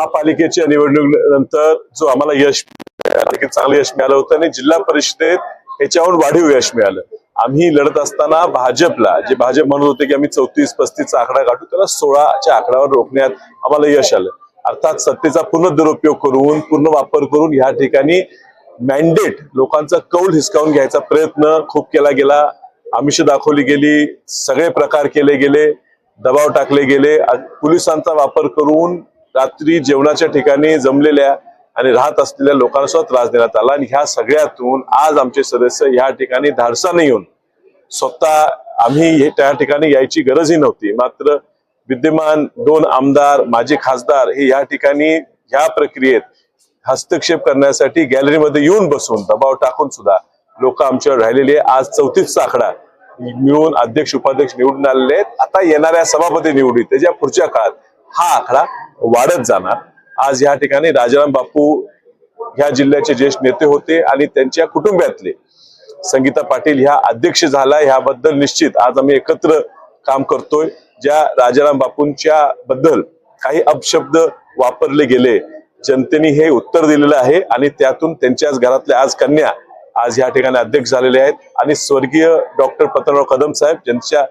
महापालिकेच्या निवडणुकीनंतर जो आम्हाला यश मिळालं, चांगलं यश मिळालं होतं आणि जिल्हा परिषदेत याच्याहून वाढीव यश मिळालं. आम्ही लढत असताना भाजपला, जे भाजप म्हणत होते की आम्ही 34-35चा आकडा गाठू, त्याला 16च्या आकड्यावर रोखण्यात आम्हाला यश आलं. अर्थात सत्तेचा पूर्ण दुरुपयोग करून, पूर्ण वापर करून या ठिकाणी मॅन्डेट, लोकांचा कौल हिसकावून घ्यायचा प्रयत्न खूप केला गेला. आमिष दाखवली गेली, सगळे प्रकार केले गेले, दबाव टाकले गेले. पोलिसांचा वापर करून रात्री जेवणाच्या ठिकाणी जमलेल्या आणि राहत असलेल्या लोकांना सुद्धा त्रास देण्यात आला. आणि ह्या सगळ्यातून आज आमचे सदस्य ह्या ठिकाणी धाडसाने येऊन स्वतः, आम्ही त्या ठिकाणी यायची गरजही नव्हती, मात्र विद्यमान 2 आमदार, माजी खासदार हे या ठिकाणी ह्या प्रक्रियेत हस्तक्षेप करण्यासाठी गॅलरीमध्ये येऊन बसून दबाव टाकून सुद्धा लोक आमच्यावर राहिलेले. आज 34चा आकडा मिळून अध्यक्ष उपाध्यक्ष निवडून आलेले आहेत. आता येणाऱ्या सभापती निवडीत त्याच्या पुढच्या काळात हा आकडा वाढत जाणार. आज या ठिकाणी राजाराम बापू ह्या जिल्ह्याचे ज्येष्ठ नेते होते आणि त्यांच्या कुटुंबातले संगीता पाटील ह्या अध्यक्ष झाला, ह्याबद्दल निश्चित आज आम्ही एकत्र काम करतोय. ज्या राजाराम बापूंच्या बद्दल काही अपशब्द वापरले गेले, जनतेने हे उत्तर दिलेलं आहे आणि त्यातून त्यांच्याच घरातल्या आज कन्या आज या ठिकाणी अध्यक्ष झालेले आहेत. आणि स्वर्गीय डॉक्टर पतंगराव कदम साहेब, ज्यांच्या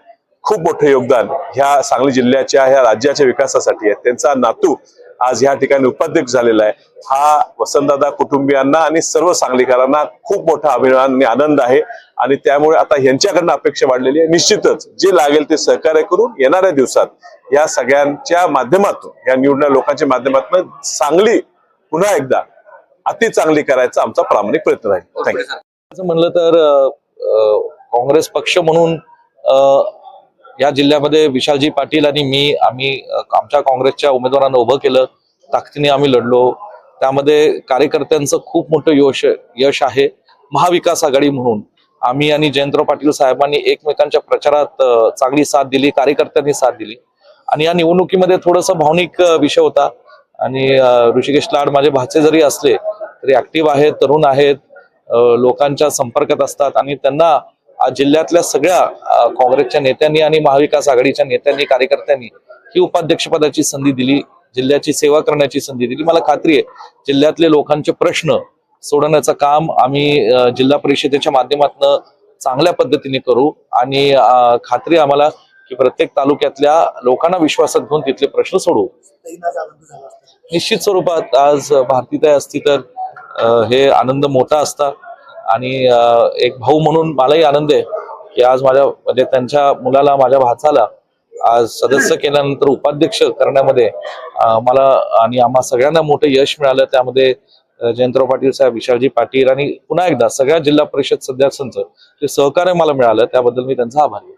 खूप मोठं योगदान ह्या सांगली जिल्ह्याच्या, ह्या राज्याच्या विकासासाठी आहे, त्यांचा नातू आज या ठिकाणी उपाध्यक्ष झालेला आहे. हा वसंतदादा कुटुंबियांना आणि सर्व सांगलीकरांना खूप मोठा अभिमान आणि आनंद आहे. आणि त्यामुळे आता यांच्याकडनं अपेक्षा वाढलेली आहे. निश्चितच जे लागेल ते सहकार्य करून येणाऱ्या दिवसात या सगळ्यांच्या माध्यमातून, या निवडणुका लोकांच्या माध्यमातून सांगली पुन्हा एकदा अति चांगली करायचा आमचा प्रामाणिक प्रयत्न राहील. थँक्यू. असं म्हणलं तर काँग्रेस पक्ष म्हणून या जिल्ह्यामध्ये विशालजी पाटील आणि मी, आम्ही आमच्या काँग्रेसच्या उमेदवारांना उभं केलं, ताकदीने आम्ही लढलो. त्यामध्ये कार्यकर्त्यांचं खूप मोठं यश आहे. महाविकास आघाडी म्हणून आम्ही आणि जयंतराव पाटील साहेबांनी एकमेकांच्या प्रचारात चांगली साथ दिली, कार्यकर्त्यांनी साथ दिली. आणि या निवडणुकीमध्ये थोडंसं भावनिक विषय होता. आणि ऋषिकेश लाड माझे भाचे जरी असले तरी ऍक्टिव्ह आहेत, तरुण आहेत, लोकांच्या संपर्कात असतात आणि त्यांना जिल्ह्यातल्या सगळ्या काँग्रेसच्या नेत्यांनी आणि महाविकास आघाडीच्या नेत्यांनी, कार्यकर्त्यांनी ही उपाध्यक्षपदाची संधी दिली, जिल्ह्याची सेवा करण्याची संधी दिली. मला खात्री आहे जिल्ह्यातले लोकांचे प्रश्न सोडवण्याचं काम आम्ही जिल्हा परिषदेच्या माध्यमातून चांगल्या पद्धतीने करू. आणि खात्री आम्हाला की प्रत्येक तालुक्यातल्या लोकांना विश्वासात घेऊन तिथले प्रश्न सोडवू. निश्चित स्वरूपात आज भारतीताई असती तर हे आनंद मोठा असता. आणि एक भाऊ म्हणून मलाही आनंद आहे की आज माझ्या, म्हणजे त्यांच्या मुलाला, माझ्या भाचाला आज सदस्य केल्यानंतर उपाध्यक्ष करण्यामध्ये मला आणि आम्हा सगळ्यांना मोठं यश मिळालं. त्यामध्ये जयंतराव पाटील साहेब, विशालजी पाटील आणि पुन्हा एकदा सगळ्या जिल्हा परिषद सदस्यांचं जे सहकार्य मला मिळालं त्याबद्दल मी त्यांचा आभारी आहे.